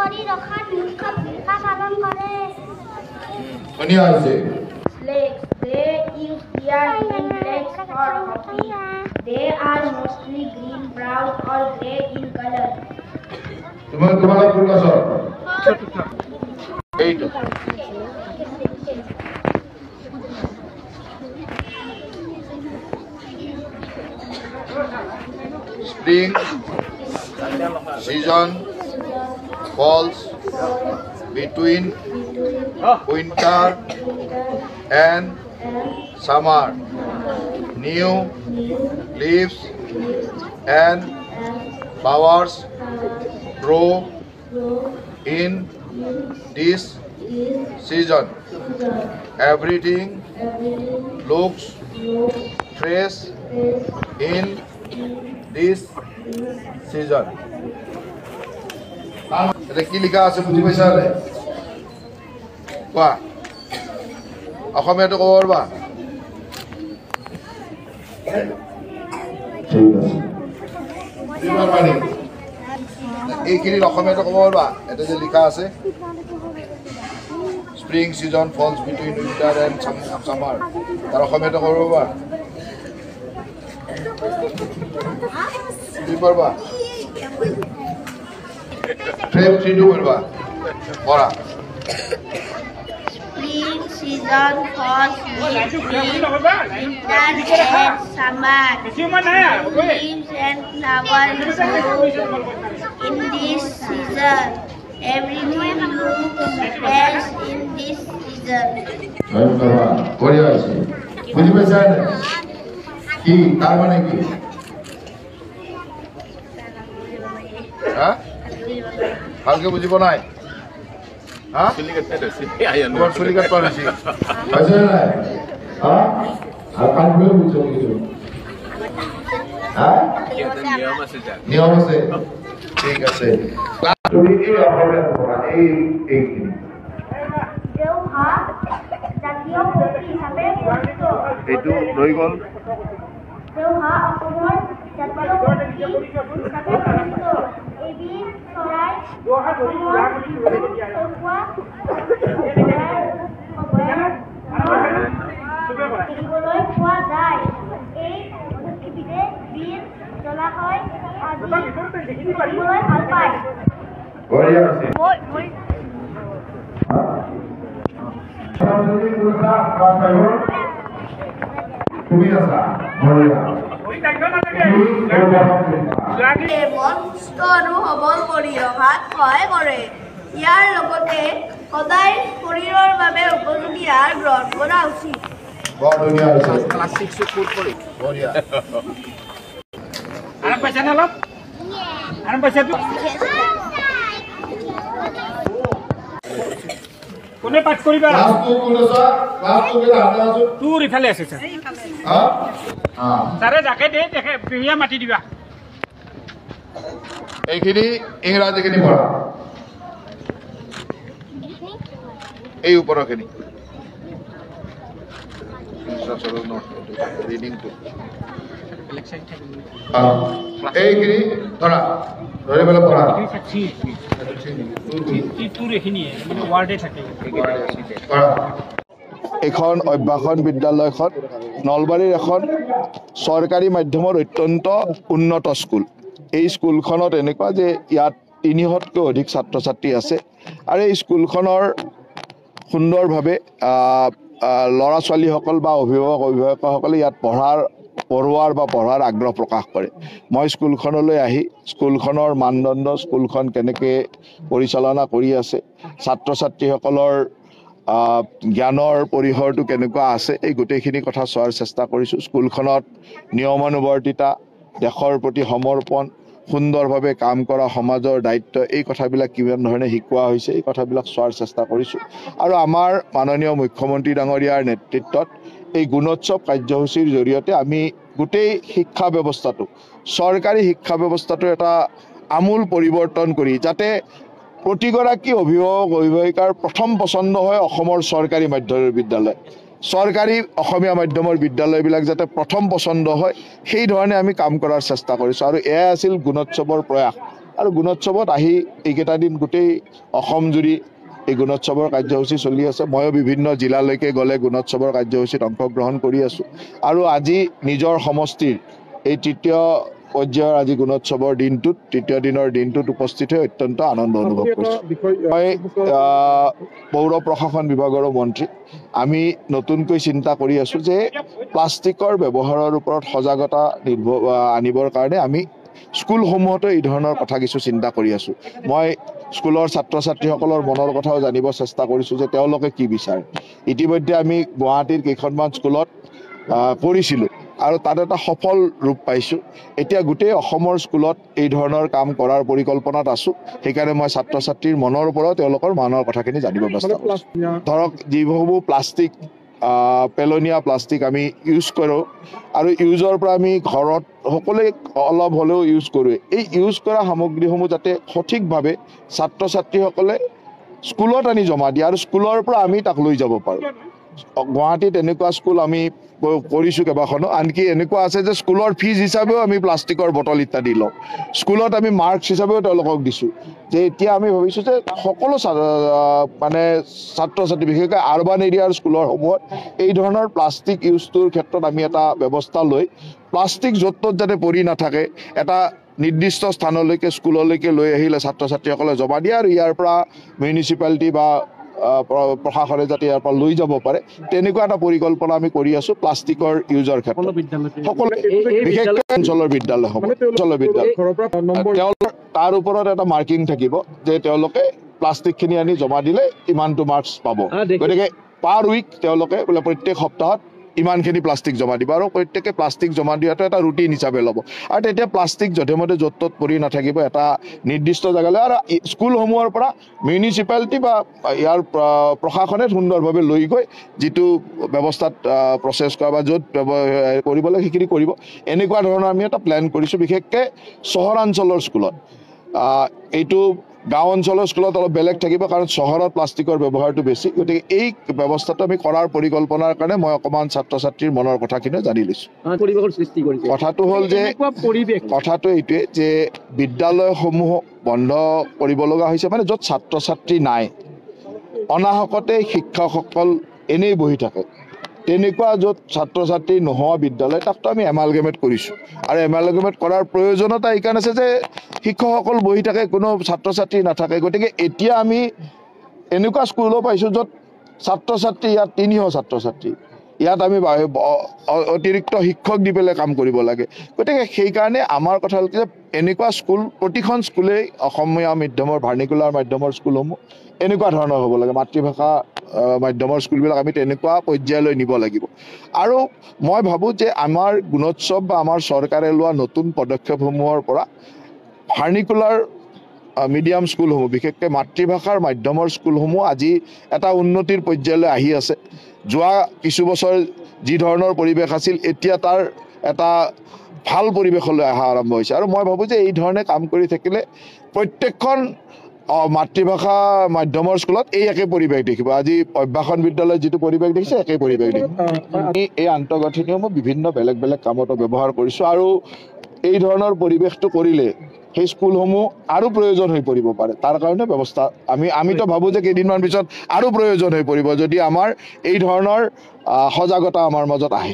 কৰি ৰখাত মুখ্য ভূমিকা পালন কৰে। ধুনীয়া হৈছে। Legs. They use their hind legs for hopping. They are mostly green, brown, or gray in color. তোমালোক কোন ক্লাছৰ? এইটো। Spring season falls between winter and summer. New leaves and flowers grow in this season. Everything looks fresh in this season. এটা কি লিখা আছে বুঝি পাইছা নে? কোৱা অসমীয়াটো ক'ব পাৰিবা? ঠিক আছে। এইখিনি অসমীয়াটো ক'ব পাৰিবা? এটা যে লিখা আছে spring season falls between winter and summer, তাৰ অসমীয়াটো ক'ব পাৰিবা? কি পাৰিবা? ফ্ৰেম 3 কৰিবা পঢ়া। Spring season falls between winter and summer. Leaves and flowers grow in this season. Everything looks fresh in this season. ধন্যবাদ। পড়ি আছে বুঝি পাইছা নে? কি তার মানে কি? হ্যাঁ ভালকে বুঝিব নাই? হ্যাঁ তোমার সুলিকাত পারেছি পাইছে না? হ্যাঁ আর কানগুলো বুঝছো কিছু? হ্যাঁ নিয়ম আছে। ঠিক আছে। তুমি কি অসমীয়া পড়া এই দেওহা জাতীয় পক্ষী হিচাপে পৰিচিত। এইটো ৰৈ গ'ল। দেওহা অসমৰ জাতীয় পক্ষী হিচাপে পৰিচিত। এবিধ চৰাই দেখিবলৈ পোৱা যায়। এই পক্ষীবিধে বিল, জলাশয় আদি দেখিবলৈ ভাল পায়। তুমি আছা সুস্থ আৰু সবল কৰি ৰখাত সহায় কৰে। ইয়াৰ লগতে সদায় শৰীৰৰ বাবে উপযোগী আহাৰ গ্ৰহণ কৰা উচিত। বৰ ধুনীয়া হৈছে। ক্লাছ 6 ফুট কৰি বঢ়িয়া। আৰাম পাইছা না অলপ? আৰাম পাইছা তো? কোনে পাঠ কৰিবা? ক্লাছ 2 কোন আছে? ক্লাছ 2 কে হাতে আছো। তোৰ ইফালে আছে স্যাৰ। হ্যাঁ হ্যাঁ স্যাৰে যাকে দে দেখে প্ৰিয়া মাটি দিবা। এইখিনি ইংৰাজীখিনি পঢ়া। এই ওপৰখিনি ৰিডিংটো এইখিনি ধৰা ধৰি পেলাই পঢ়া। তোৰ এইখিনিয়ে মানে ৱাৰ্ডে থাকে। এখন অভ্যাসন বিদ্যালয়খন নলবাৰীৰ এখন চৰকাৰী মাধ্যমৰ অত্যন্ত উন্নত স্কুল। এই স্কুলখনত এনেকুৱা যে ইয়াত 300তকৈ অধিক ছাত্ৰ ছাত্ৰী আছে আৰু এই স্কুলখনৰ সুন্দৰভাৱে ল'ৰা ছোৱালীসকল বা অভিভাৱকসকলে ইয়াত পঢ়োৱাৰ আগ্ৰহ প্ৰকাশ কৰে। মই স্কুলখনলৈ আহি স্কুলখনৰ মানদণ্ড, স্কুলখন কেনেকৈ পৰিচালনা কৰি আছে, ছাত্ৰ ছাত্ৰীসকলৰ জ্ঞানৰ পৰিসৰটো কেনেকুৱা আছে, এই গোটেইখিনি কথা চোৱাৰ চেষ্টা কৰিছোঁ। স্কুলখনত নিয়মানুৱৰ্তিতা, দেশৰ প্ৰতি সমৰ্পণ, সুন্দৰভাৱে কাম কৰা, সমাজৰ দায়িত্ব, এই কথাবিলাক কিমান ধৰণে শিকোৱা হৈছে এই কথাবিলাক চোৱাৰ চেষ্টা কৰিছোঁ। আৰু আমাৰ মাননীয় মুখ্যমন্ত্ৰী ডাঙৰীয়াৰ নেতৃত্বত এই গুণোৎসৱ কাৰ্যসূচীৰ জৰিয়তে আমি গোটেই শিক্ষা ব্যৱস্থাটো, চৰকাৰী শিক্ষা ব্যৱস্থাটো এটা আমূল পৰিৱৰ্তন কৰি যাতে প্ৰতিগৰাকী অভিভাৱিকাৰ প্ৰথম পচন্দ হয় অসমৰ চৰকাৰী মাধ্যমিক বিদ্যালয়, চৰকাৰী অসমীয়া মাধ্যমৰ বিদ্যালয়বিলাক যাতে প্ৰথম পচন্দ হয় সেই ধৰণে আমি কাম কৰাৰ চেষ্টা কৰিছোঁ। আৰু এয়াই আছিল গুণোৎসৱৰ প্ৰয়াস। আৰু গুণোৎসৱত আহি এইকেইটা দিন গোটেই অসম জুৰি এই গুণোৎসৱৰ কাৰ্যসূচী চলি আছে। ময়ো বিভিন্ন জিলালৈকে গ'লে গুণোৎসৱৰ কাৰ্যসূচীত অংশগ্ৰহণ কৰি আছোঁ আৰু আজি নিজৰ সমষ্টিৰ এই তৃতীয় পৰ্যায়ৰ আজি গুণোৎসৱৰ দিনটোত তৃতীয় দিনৰ দিনটোত উপস্থিত হৈ অত্যন্ত আনন্দ অনুভৱ কৰিছোঁ। মই পৌৰ প্ৰশাসন বিভাগৰো মন্ত্ৰী। আমি নতুনকৈ চিন্তা কৰি আছোঁ যে প্লাষ্টিকৰ ব্যৱহাৰৰ ওপৰত সজাগতা আনিবৰ কাৰণে আমি স্কুলসমূহতো এই ধৰণৰ কথা কিছু চিন্তা কৰি আছোঁ। মই স্কুলৰ ছাত্ৰ ছাত্ৰীসকলৰ মনৰ কথাও জানিব চেষ্টা কৰিছোঁ যে তেওঁলোকে কি বিচাৰে। ইতিমধ্যে আমি গুৱাহাটীৰ কেইখনমান স্কুলত কৰিছিলোঁ আৰু তাত এটা সফল ৰূপ পাইছোঁ। এতিয়া গোটেই অসমৰ স্কুলত এই ধৰণৰ কাম কৰাৰ পৰিকল্পনাত আছোঁ। সেইকাৰণে মই ছাত্ৰ ছাত্ৰীৰ মনৰ পৰাও তেওঁলোকৰ মনৰ কথাখিনি জানিব চেষ্টা কৰিছোঁ। ধৰক যিসমূহ প্লাষ্টিক পেলনীয়া প্লাষ্টিক আমি ইউজ কৰোঁ আৰু ইউজৰ পৰা আমি ঘৰত সকলোৱে অলপ হ'লেও ইউজ কৰোঁ। এই ইউজ কৰা সামগ্ৰীসমূহ যাতে সঠিকভাৱে ছাত্ৰ ছাত্ৰীসকলে স্কুলত আনি জমা দিয়ে আৰু স্কুলৰ পৰা আমি তাক লৈ যাব পাৰোঁ। গুৱাহাটীত এনেকুৱা স্কুল আমি কৰিছোঁ কেইবাখনো, আনকি এনেকুৱা আছে যে স্কুলৰ ফিজ হিচাপেও আমি প্লাষ্টিকৰ বটল ইত্যাদি লওঁ। স্কুলত আমি মাৰ্কছ হিচাপেও তেওঁলোকক দিছোঁ। যে এতিয়া আমি ভাবিছোঁ যে সকলো মানে ছাত্ৰ ছাত্ৰী বিশেষকৈ আৰ্বান এৰিয়াৰ স্কুলৰসমূহত এই ধৰণৰ প্লাষ্টিক ইউজটোৰ ক্ষেত্ৰত আমি এটা ব্যৱস্থা লৈ প্লাষ্টিক য'ত ত'ত যাতে পৰি নাথাকে এটা নিৰ্দিষ্ট স্থানলৈকে স্কুললৈকে লৈ আহিলে ছাত্ৰ ছাত্ৰীসকলে জমা দিয়ে আৰু ইয়াৰ পৰা মিউনিচিপালিটি বা প্ৰশাসনে যাতে ইয়াৰ পৰা লৈ যাব পাৰে তেনেকুৱা এটা পৰিকল্পনা আমি কৰি আছোঁ প্লাষ্টিকৰ ইউজৰ ক্ষেত্ৰত। সকলো বিশেষকৈ অঞ্চলৰ বিদ্যালয়সমূহ তাৰ ওপৰত এটা মাৰ্কিং থাকিব যে তেওঁলোকে প্লাষ্টিকখিনি আনি জমা দিলে ইমানটো মাৰ্কছ পাব। গতিকে পাৰ উইক তেওঁলোকে বোলে প্ৰত্যেক সপ্তাহত ইমানখিনি প্লাষ্টিক জমা দিব আৰু প্ৰত্যেকে প্লাষ্টিক জমা দিয়াটো এটা ৰুটিন হিচাপে ল'ব আৰু তেতিয়া প্লাষ্টিক যধে মধে য'ত ত'ত পৰি নাথাকিব এটা নিৰ্দিষ্ট জেগালৈ আৰু স্কুলসমূহৰ পৰা মিউনিচিপালিটি বা ইয়াৰ প্ৰশাসনে সুন্দৰভাৱে লৈ গৈ যিটো ব্যৱস্থাত প্ৰচেছ কৰা বা য'ত কৰিব লাগে সেইখিনি কৰিব। এনেকুৱা ধৰণৰ আমি এটা প্লেন কৰিছোঁ। বিশেষকৈ চহৰাঞ্চলৰ স্কুলত এইটো গাঁও অঞ্চলৰ স্কুলত অলপ বেলেগ থাকিব কাৰণ চহৰত প্লাষ্টিকৰ ব্যৱহাৰটো বেছি। গতিকে এই ব্যৱস্থাটো আমি কৰাৰ পৰিকল্পনাৰ কাৰণে মই অকণমান ছাত্ৰ ছাত্ৰীৰ মনৰ কথাখিনিও জানি লৈছোঁ। কথাটো হ'ল যে কথাটো এইটোৱে যে বিদ্যালয়সমূহ বন্ধ কৰিব লগা হৈছে মানে য'ত ছাত্ৰ ছাত্ৰী নাই, অনাহকতে শিক্ষকসকল এনেই বহি থাকে তেনেকুৱা য'ত ছাত্ৰ ছাত্ৰী নোহোৱা বিদ্যালয় তাকতো আমি এমালগেমেট কৰিছোঁ আৰু এমালগেমেট কৰাৰ প্ৰয়োজনীয়তা এইকাৰণে আছে যে শিক্ষকসকল বহি থাকে কোনো ছাত্ৰ ছাত্ৰী নাথাকে। গতিকে এতিয়া আমি এনেকুৱা স্কুলো পাইছোঁ য'ত ছাত্ৰ ছাত্ৰী ইয়াত 300 ছাত্ৰ ছাত্ৰী, ইয়াত আমি অতিৰিক্ত শিক্ষক দি পেলাই কাম কৰিব লাগে। গতিকে সেইকাৰণে আমাৰ কথা হ'ল যে এনেকুৱা স্কুল প্ৰতিখন স্কুলেই অসমীয়া মাধ্যমৰ ভাৰ্নিকুলাৰ মাধ্যমৰ স্কুলসমূহ এনেকুৱা ধৰণৰ হ'ব লাগে। মাতৃভাষা মাধ্যমৰ স্কুলবিলাক আমি তেনেকুৱা পৰ্যায়লৈ নিব লাগিব। আৰু মই ভাবোঁ যে আমাৰ গুণোৎসৱ বা আমাৰ চৰকাৰে লোৱা নতুন পদক্ষেপসমূহৰ পৰা ভাৰ্নিকুলাৰ মিডিয়াম স্কুলসমূহ বিশেষকৈ মাতৃভাষাৰ মাধ্যমৰ স্কুলসমূহ আজি এটা উন্নতিৰ পৰ্যায়লৈ আহি আছে। যোৱা কিছু বছৰ যি ধৰণৰ পৰিৱেশ আছিল এতিয়া তাৰ এটা ভাল পৰিৱেশলৈ অহা আৰম্ভ হৈছে আৰু মই ভাবোঁ যে এই ধৰণে কাম কৰি থাকিলে প্ৰত্যেকখন মাতৃভাষা মাধ্যমৰ স্কুলত এই একেই পৰিৱেশ দেখিব। আজি অভ্যাসন বিদ্যালয়ত যিটো পৰিৱেশ দেখিছে একেই পৰিৱেশ দেখিব। আমি এই আন্তঃগাঁথনিসমূহ বিভিন্ন বেলেগ বেলেগ কামতো ব্যৱহাৰ কৰিছোঁ আৰু এই ধৰণৰ পৰিৱেশটো কৰিলে সেই স্কুলসমূহ আৰু প্ৰয়োজন হৈ পৰিব পাৰে। তাৰ কাৰণে ব্যৱস্থা আমিতো ভাবোঁ যে কেইদিনমান পিছত আৰু প্ৰয়োজন হৈ পৰিব যদি আমাৰ এই ধৰণৰ সজাগতা আমাৰ মাজত আহে।